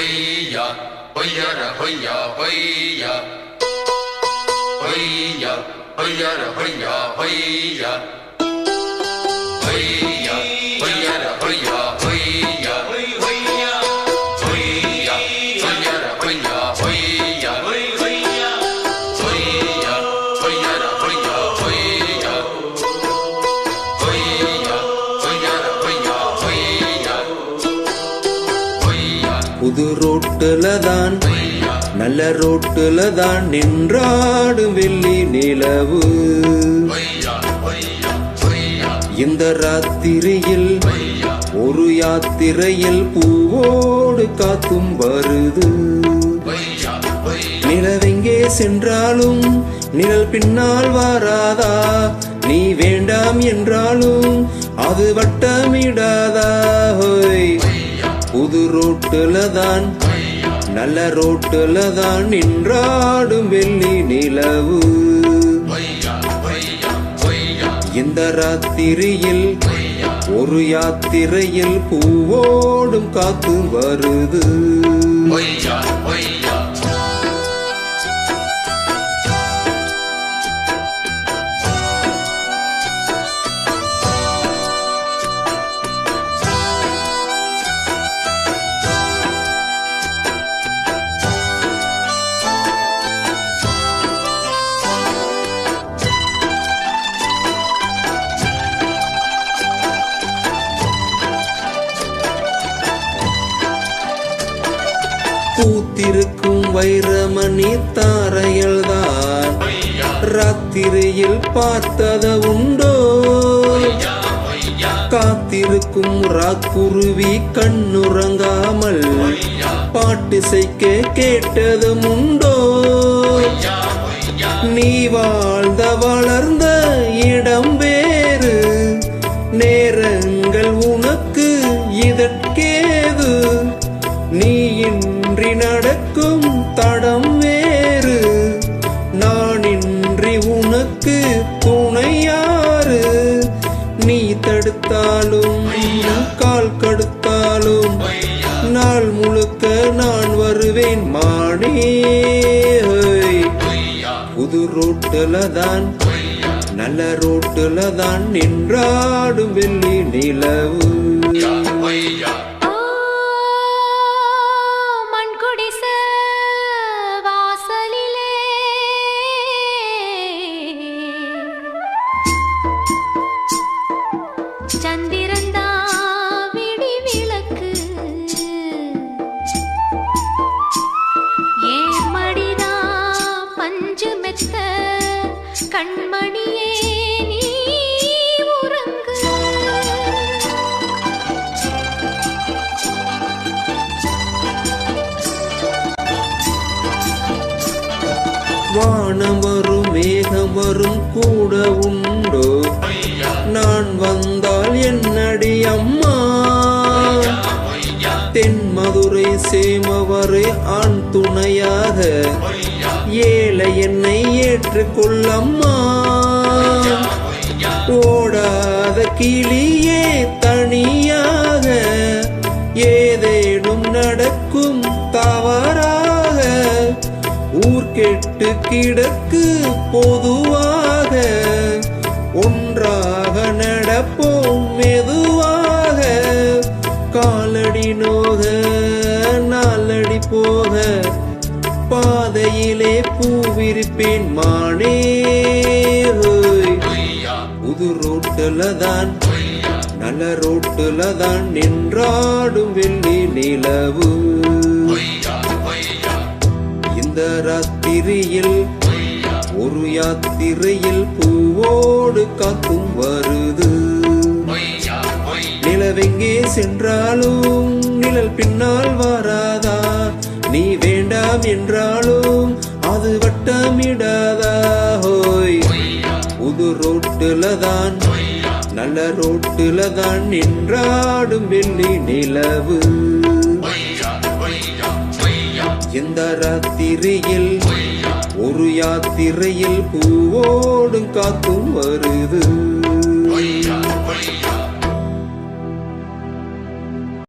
hoya, hoya ra hoya, hoya, hoya, hoya ra hoya, hoya, hoya, hoya ra hoya, hoya, hoya, hoya, hoya ra hoya, hoya, hoya, hoya ra hoya, hoya, hoya, hoya ra hoya, hoya, hoya. புது ரோட்டுல தான் நல்ல ரோட்டுல தான் நின்றாடும் வெள்ளி நிலவு. இந்த ராத்திரியில் ஒரு யாத்திரையில் பூவோடு காத்தும் வருது. நிலவெங்கே சென்றாலும் நிழல் பின்னால் வராதா? நீ வேண்டாம் என்றாலும் அது வட்டமிடாதா? புது ரோட்டுல தான் நல்ல ரோட்டுல தான் நின்றாடும் வெள்ளி நிலவு. இந்த ராத்திரியில் ஒரு யாத்திரையில் பூவோடும் காத்து வருது. பூத்திருக்கும் வைரமணி தாரையல்தான் ராத்திரியில் பார்த்தத உண்டோ? காத்திருக்கும் ராக்குருவி கண்ணுறங்காமல் பாட்டு செய்க கேட்டதும் உண்டோ? நீ வாழ்ந்த வளர்ந்த இடம் வேறு, நேரங்கள் உனக்கு இதற்கேது? நீ இன்றி நடக்கும் தடம் வேறு, நான் இன்றி உனக்கு துணையாறு? நீ தடுத்தாலும் கால் கடுத்தாலும் நாள் முழுக்க நான் வருவேன் மானே. புது ரோட்டுல தான் நல்ல ரோட்டுல தான் நின்றாடும் வெள்ளி நிலவு. சந்திரந்தா விடி விளக்கு ஏன் மடிதா பஞ்சு மெத்த கண்மணியே நீ உறங்கு. வானம் வரும் மேகம் வரும் கூட உண்டோ? நான் வந்தால் என்னடி அம்மா? தென் மதுரை சேமவரை ஆண் துணையாக ஏழை என்னை ஏற்றுக்கொள்ளம்மா. ஓடாத கிளியே தனியாக ஏதேனும் நடக்கும் தவறாக, ஊர் கெட்டு கிடக்கு பொதுவாக, ஒன்றாக நடப்போம் மெதுவாக. காலடி நோக நாலடி போக பாதையிலே பூவிருப்பேன் மானே. புது ரோட்டுல தான் நல்ல ரோட்டுல தான் நின்றாடும் வெள்ளி நிலவு. இந்த ராத்திரியில் ஒரு யாத்திரையில் பூவோடு காத்தும் வருது. நிலவெங்கே சென்றாலும் நிழல் பின்னால் வராதா? நீ வேண்டாம் என்றாலும் அது வட்டமிடாதா? புது ரோட்டுல தான் நல்ல ரோட்டுல தான் நின்றாடும் வெள்ளி நிலவு. இந்த ராத்திரியில் ஒரு யாத்திரையில் பூவோடும் காத்தும் வருது.